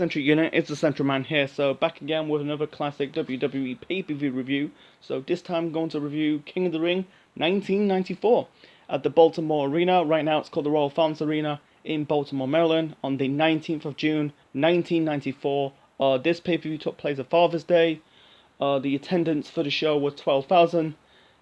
Eccentric Unit, it's the Central Man here, so back again with another classic WWE pay-per-view review. So this time I'm going to review King of the Ring 1994 at the Baltimore Arena. Right now it's called the Royal Fountains Arena in Baltimore, Maryland on the 19th of June 1994. This pay-per-view took place on Father's Day. The attendance for the show was 12,000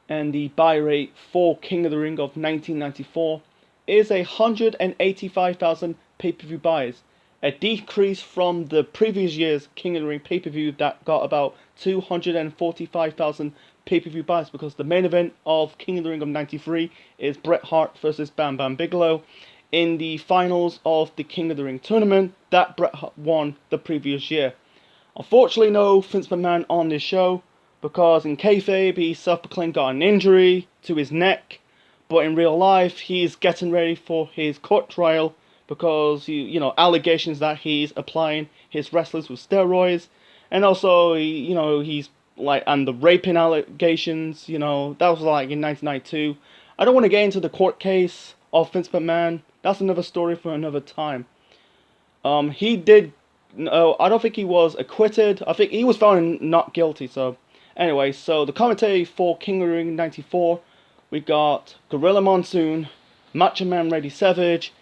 and the buy rate for King of the Ring of 1994 is 185,000 pay-per-view buys. A decrease from the previous year's King of the Ring pay-per-view that got about 245,000 pay-per-view buys, because the main event of King of the Ring of 93 is Bret Hart versus Bam Bam Bigelow in the finals of the King of the Ring tournament that Bret Hart won the previous year. Unfortunately, no Vince McMahon on this show, because in kayfabe he self-proclaimed got an injury to his neck, but in real life he's getting ready for his court trial because you know, allegations that he's applying his wrestlers with steroids, and also he's like, and the raping allegations, that was like in 1992. I don't want to get into the court case of Vince McMahon. That's another story for another time. He did. No, I don't think he was acquitted. I think he was found not guilty. So anyway, so the commentary for King of the Ring 94, we got Gorilla Monsoon, Macho Man Randy Savage,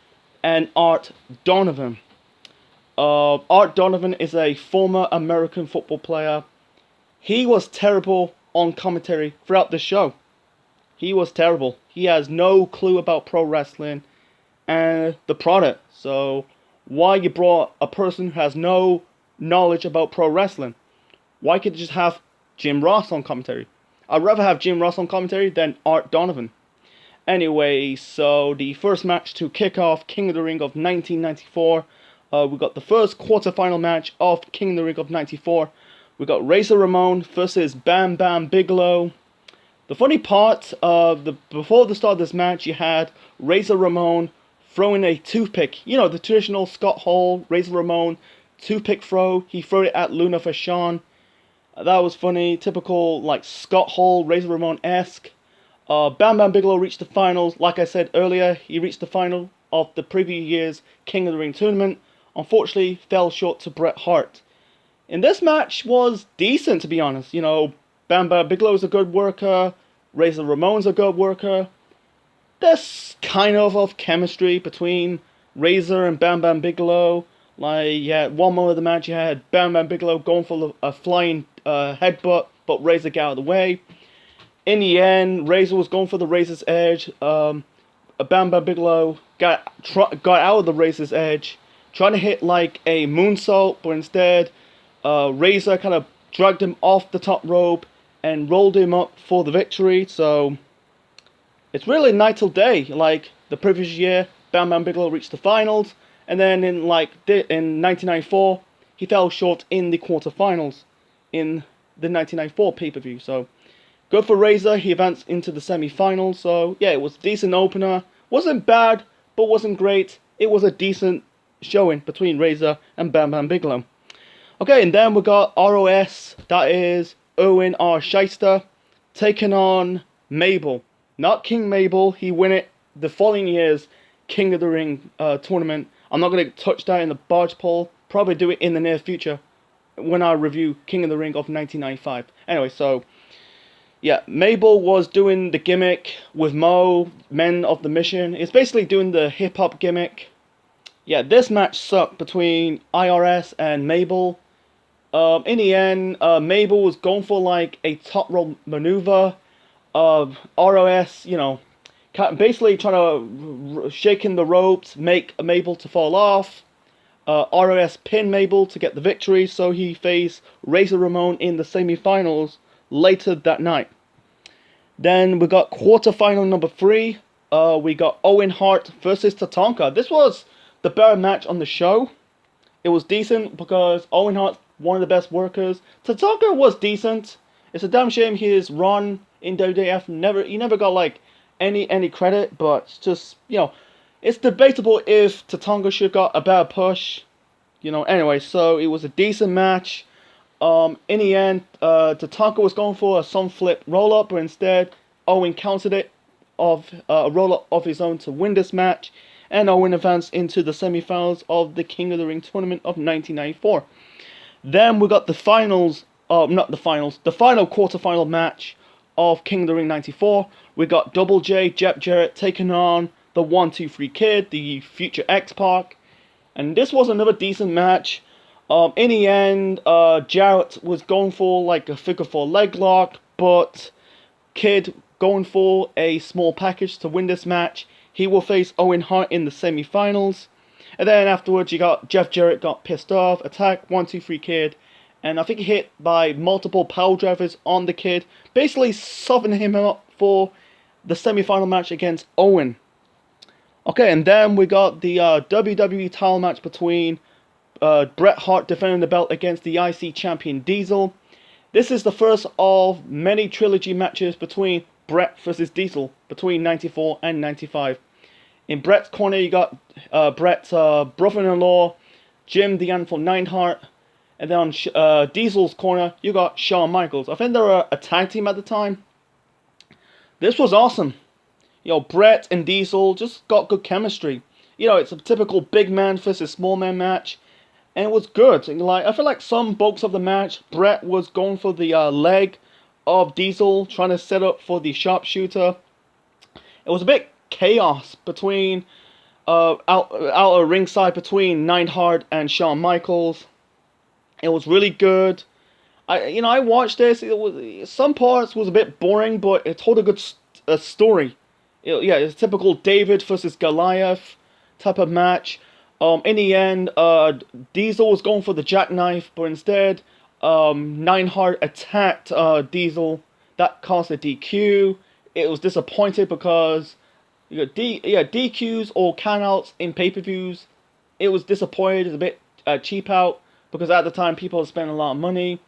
and Art Donovan. Art Donovan is a former American football player. He was terrible on commentary throughout the show. He was terrible. He has no clue about pro wrestling and the product. So why you brought a person who has no knowledge about pro wrestling? Why could you just have Jim Ross on commentary? I'd rather have Jim Ross on commentary than Art Donovan. Anyway, so the first match to kick off King of the Ring of 1994, we got the first quarterfinal match of King of the Ring of 94. We got Razor Ramon versus Bam Bam Bigelow. The funny part, before the start of this match, you had Razor Ramon throwing a toothpick. You know, the traditional Scott Hall, Razor Ramon toothpick throw. He threw it at Luna Vachon. That was funny. Typical, like, Scott Hall, Razor Ramon-esque. Bam Bam Bigelow reached the finals. Like I said earlier, he reached the final of the previous year's King of the Ring tournament. Unfortunately, fell short to Bret Hart. And this match was decent, to be honest. Bam Bam Bigelow's a good worker. Razor Ramon's a good worker. There's kind of chemistry between Razor and Bam Bam Bigelow. Like, yeah, one moment of the match you had Bam Bam Bigelow going for a flying headbutt, but Razor got out of the way. In the end, Razor was going for the Razor's Edge. Bam Bam Bigelow got out of the Razor's Edge, trying to hit like a moonsault, but instead, Razor kind of dragged him off the top rope and rolled him up for the victory. So it's really night till day. Like the previous year, Bam Bam Bigelow reached the finals, and then in 1994, he fell short in the quarterfinals in the 1994 pay-per-view. So good for Razor. He advanced into the semi-finals. So yeah, it was a decent opener. Wasn't bad, but wasn't great. It was a decent showing between Razor and Bam Bam Bigelow. Okay, and then we got ROS, that is Owen R. Shyster, taking on Mabel. Not King Mabel. He won it the following year's King of the Ring tournament. I'm not going to touch that in the barge poll. Probably do it in the near future when I review King of the Ring of 1995. Anyway, so yeah, Mabel was doing the gimmick with Mo, Men of the Mission. It's basically doing the hip-hop gimmick. Yeah, this match sucked between IRS and Mabel. In the end, Mabel was going for like a top rope maneuver. ROS, basically trying to shaking the ropes, make Mabel to fall off. ROS pinned Mabel to get the victory, so he faced Razor Ramon in the semi-finals later that night. Then we got quarterfinal number 3. We got Owen Hart versus Tatanka. This was the better match on the show. It was decent because Owen Hart's one of the best workers. Tatanka was decent. It's a damn shame his run in WWF he never got like any credit, but it's just, it's debatable if Tatanka should have got a better push. Anyway, so it was a decent match. In the end, Tatanka was going for a sun flip roll up, but instead Owen countered it of a roll up of his own to win this match. and Owen advanced into the semi-finals of the King of the Ring tournament of 1994. Then we got the finals, not the finals, the final quarterfinal match of King of the Ring 94. We got Double J, Jeff Jarrett taking on the 1-2-3 Kid, the future X-Pac. And this was another decent match. In the end, Jarrett was going for like a figure 4 leg lock, but Kid going for a small package to win this match. He will face Owen Hart in the semi-finals. And then afterwards, you got Jeff Jarrett got pissed off, attack 1-2-3 Kid, and I think he hit by multiple power drivers on the Kid, basically softening him up for the semi-final match against Owen. Okay, and then we got the WWE title match between Bret Hart defending the belt against the IC champion Diesel. This is the first of many trilogy matches between Bret versus Diesel between 94 and 95. In Bret's corner, you got Bret's brother-in-law, Jim the Anvil Neidhart. And then on Diesel's corner, you got Shawn Michaels. I think they were a tag team at the time. This was awesome. You know, Bret and Diesel just got good chemistry. You know, it's a typical big man versus small man match. And it was good. And like, I feel like some bulks of the match, Bret was going for the leg of Diesel, trying to set up for the sharpshooter. It was a bit chaos between out ringside between Neidhart and Shawn Michaels. It was really good. I watched this. It was, some parts was a bit boring, but it told a good story. It's a typical David versus Goliath type of match. In the end, Diesel was going for the jackknife, but instead, Neidhart attacked Diesel. That caused a DQ. It was disappointed because you got DQs or countouts in pay-per-views. It was disappointed. It's a bit cheap out because at the time people had spent a lot of money.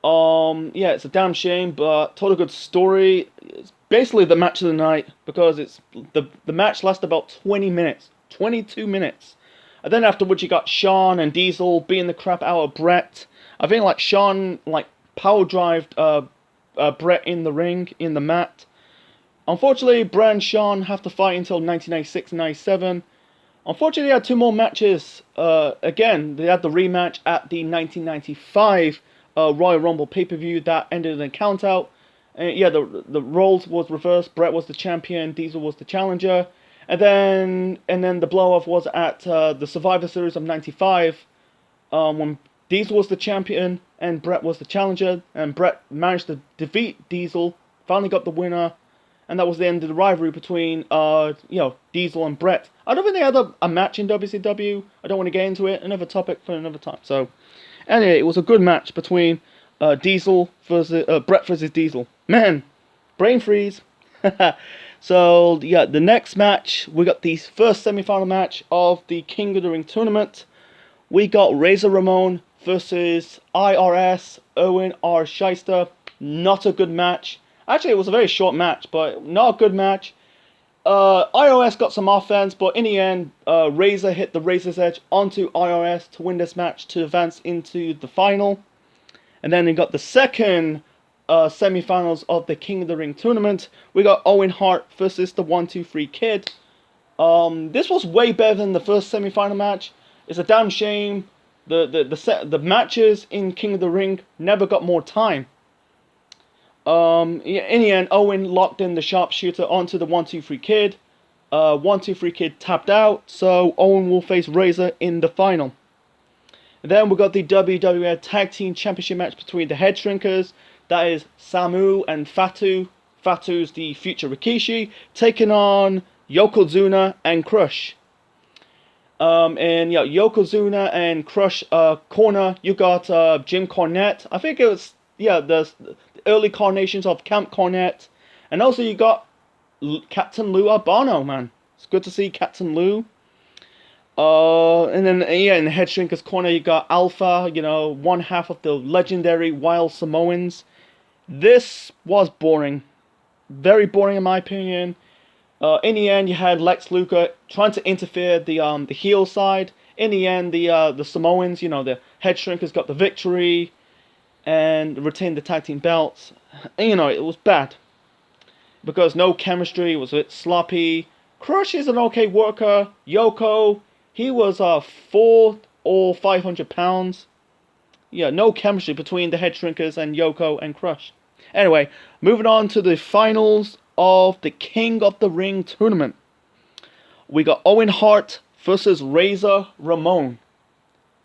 It's a damn shame, but told a good story. It's basically the match of the night because it's the match lasted about 20 minutes, 22 minutes. And then afterwards you got Shawn and Diesel beating the crap out of Bret. I think like Shawn power drived Bret in the ring, in the mat. Unfortunately, Bret and Shawn have to fight until 1996 and 97. Unfortunately, they had two more matches. Again, they had the rematch at the 1995 Royal Rumble pay-per-view that ended in a count-out. The roles was reversed. Bret was the champion, Diesel was the challenger. And then the blow-off was at the Survivor Series of 95, when Diesel was the champion and Bret was the challenger, and Bret managed to defeat Diesel, finally got the winner, and that was the end of the rivalry between Diesel and Bret. I don't think they had a match in WCW. I don't want to get into it. Another topic for another time. So anyway, it was a good match between Diesel versus Bret versus Diesel. Man, brain freeze. So yeah, the next match, we got the first semi-final match of the King of the Ring tournament. We got Razor Ramon versus IRS Owen R. Shyster. Not a good match. Actually, it was a very short match, but not a good match. IRS got some offense, but in the end, Razor hit the Razor's Edge onto IRS to win this match to advance into the final. And then we got the second semi-finals of the King of the Ring tournament. We got Owen Hart versus the 1-2-3 Kid. This was way better than the first semi-final match. It's a damn shame the matches in King of the Ring never got more time. In the end, Owen locked in the sharpshooter onto the 1-2-3 Kid. 1-2-3 Kid tapped out, so Owen will face Razor in the final. And then we got the WWF Tag Team Championship match between the Head Shrinkers. That is Samu and Fatu. Fatu's the future Rikishi, taking on Yokozuna and Crush. Yokozuna and Crush corner, you got Jim Cornette. I think it was the early carnations of Camp Cornette, and also you got Captain Lou Albano. Man, it's good to see Captain Lou. And then in the Head Shrinkers corner, you got Alpha. One half of the legendary Wild Samoans. This was boring, very boring in my opinion. In the end, you had Lex Luger trying to interfere the heel side. In the end, the Samoans, the Head Shrinkers got the victory and retained the tag team belts. And, it was bad because no chemistry. It was a bit sloppy. Crush is an okay worker. Yoko, he was 4 or 500 pounds. Yeah, no chemistry between the head shrinkers and Yoko and Crush. Anyway, moving on to the finals of the King of the Ring tournament. We got Owen Hart versus Razor Ramon.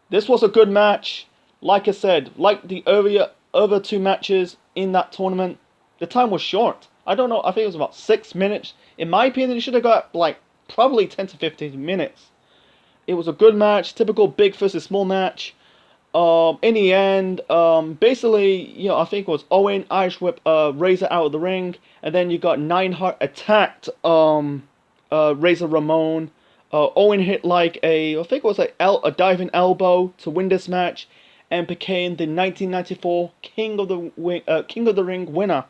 This was a good match. Like I said, like the other two matches in that tournament, the time was short. I don't know, I think it was about 6 minutes. In my opinion, it should have got like probably 10 to 15 minutes. It was a good match, typical big versus small match. In the end, basically, you know, I think it was Owen Irish whip Razor out of the ring, and then you got Neidhart attacked Razor Ramon. Owen hit like I think it was a diving elbow to win this match, and became the 1994 King of the Ring winner.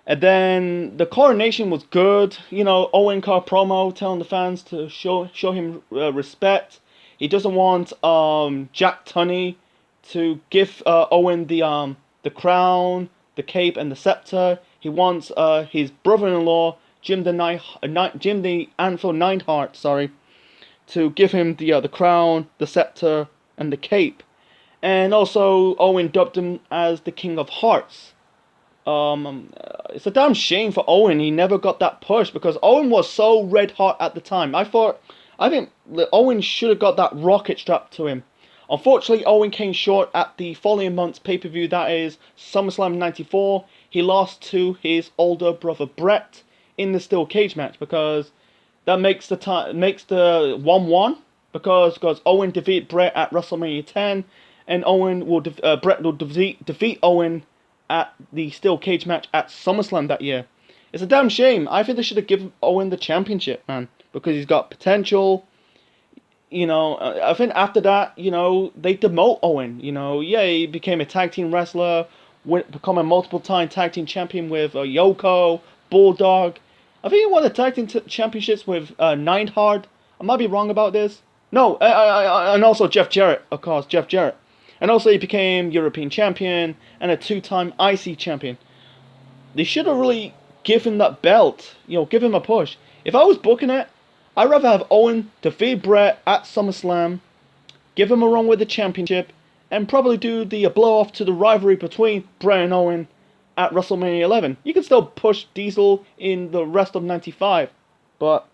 And then the coronation was good. You know, Owen car promo telling the fans to show him respect. He doesn't want Jack Tunney to give Owen the crown, the cape, and the scepter. He wants his brother-in-law Jim the Anvil Neidhart, to give him the crown, the scepter, and the cape. And also Owen dubbed him as the King of Hearts. It's a damn shame for Owen he never got that push, because Owen was so red hot at the time. I think that Owen should have got that rocket strapped to him. Unfortunately, Owen came short at the following month's pay-per-view, that is SummerSlam 94. He lost to his older brother Brett in the steel cage match, because that makes the 1-1, because Owen defeated Brett at WrestleMania 10, and Brett will defeat Owen at the steel cage match at SummerSlam that year. It's a damn shame. I think they should have given Owen the championship, man, because he's got potential. You know, I think after that, you know, they demote Owen. You know, yeah, he became a tag team wrestler, become a multiple-time tag team champion with Yoko, Bulldog. I think he won the tag team championships with Neidhart. I might be wrong about this. No, and also Jeff Jarrett, of course, Jeff Jarrett. And also he became European champion and a 2-time IC champion. They should have really given him that belt, you know, give him a push. If I was booking it, I'd rather have Owen defeat Brett at SummerSlam, give him a run with the championship, and probably do the blow-off to the rivalry between Brett and Owen at WrestleMania 11. You can still push Diesel in the rest of 95, but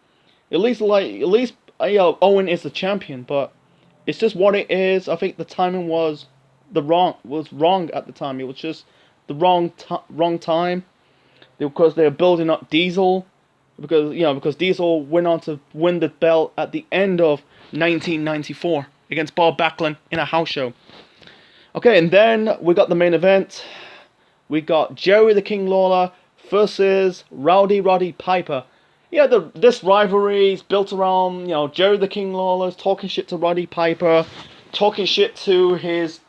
at least Owen is the champion. But it's just what it is. I think the timing was wrong at the time. It was just the wrong time, because they were building up Diesel, because Diesel went on to win the belt at the end of 1994 against Bob Backlund in a house show. Okay, and then we got the main event. We got Jerry the King Lawler versus Roddy Piper. Yeah, this rivalry is built around, you know, Jerry the King Lawler talking shit to Roddy Piper, talking shit to his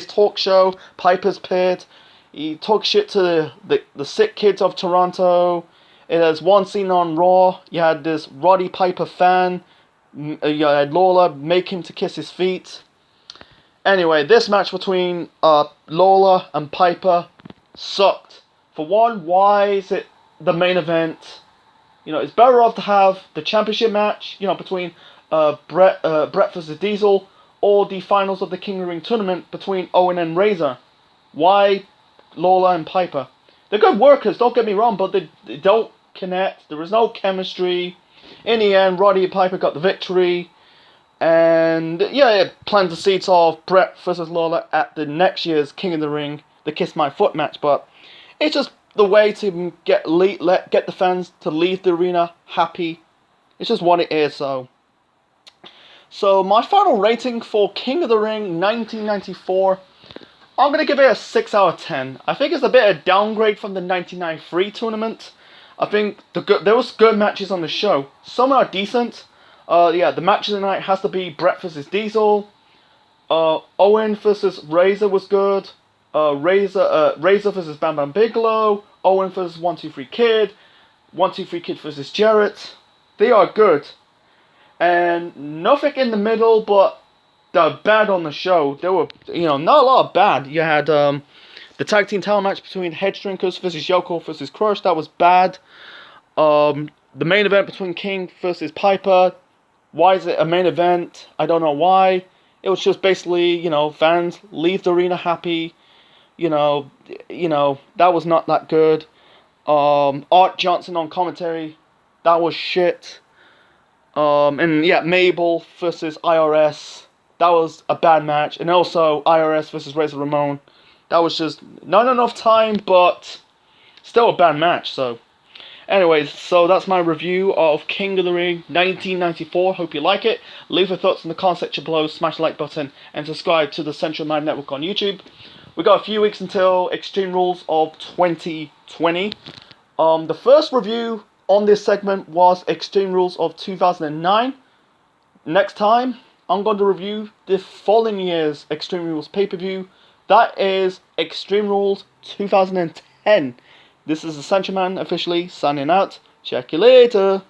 talk show, Piper's Pit. He talks shit to the sick kids of Toronto. It has one scene on Raw. You had this Roddy Piper fan. You had Lawler make him to kiss his feet. Anyway, this match between Lawler and Piper sucked. For one, why is it the main event? You know, it's better off to have the championship match, you know, between Brett versus Diesel, or the finals of the King of the Ring tournament between Owen and Razor. Why Lawler and Piper? They're good workers, don't get me wrong, but they don't connect. There was no chemistry. In the end, Roddy and Piper got the victory. And yeah, it plants the seeds of Brett versus Lawler at the next year's King of the Ring, the Kiss My Foot match. But it's just the way to get the fans to leave the arena happy. It's just what it is. So my final rating for King of the Ring 1994, I'm gonna give it a 6 out of 10. I think it's a bit of a downgrade from the 1993 tournament. I think there was good matches on the show. Some are decent. Yeah, the match of the night has to be Brett versus Diesel. Owen versus Razor was good. Razor versus Bam Bam Bigelow. Owen versus 1-2-3 Kid. 1-2-3 Kid versus Jarrett. They are good. And nothing in the middle, but the bad on the show. There were, you know, not a lot of bad. You had the tag team title match between Headshrinkers versus Yoko versus Crush. That was bad. The main event between King versus Piper. Why is it a main event? I don't know why. It was just basically, fans leave the arena happy. That was not that good. Art Johnson on commentary, that was shit. And yeah, Mabel versus IRS, that was a bad match. And also IRS versus Razor Ramon, that was just not enough time, but still a bad match. So anyways, so that's my review of King of the Ring 1994. Hope you like it. Leave your thoughts in the comment section below, smash the like button, and subscribe to the Central Mind Network on YouTube. We got a few weeks until Extreme Rules of 2020. The first review on this segment was Extreme Rules of 2009. Next time, I'm going to review the following year's Extreme Rules pay-per-view. That is Extreme Rules 2010. This is the Central Man officially signing out. Check you later.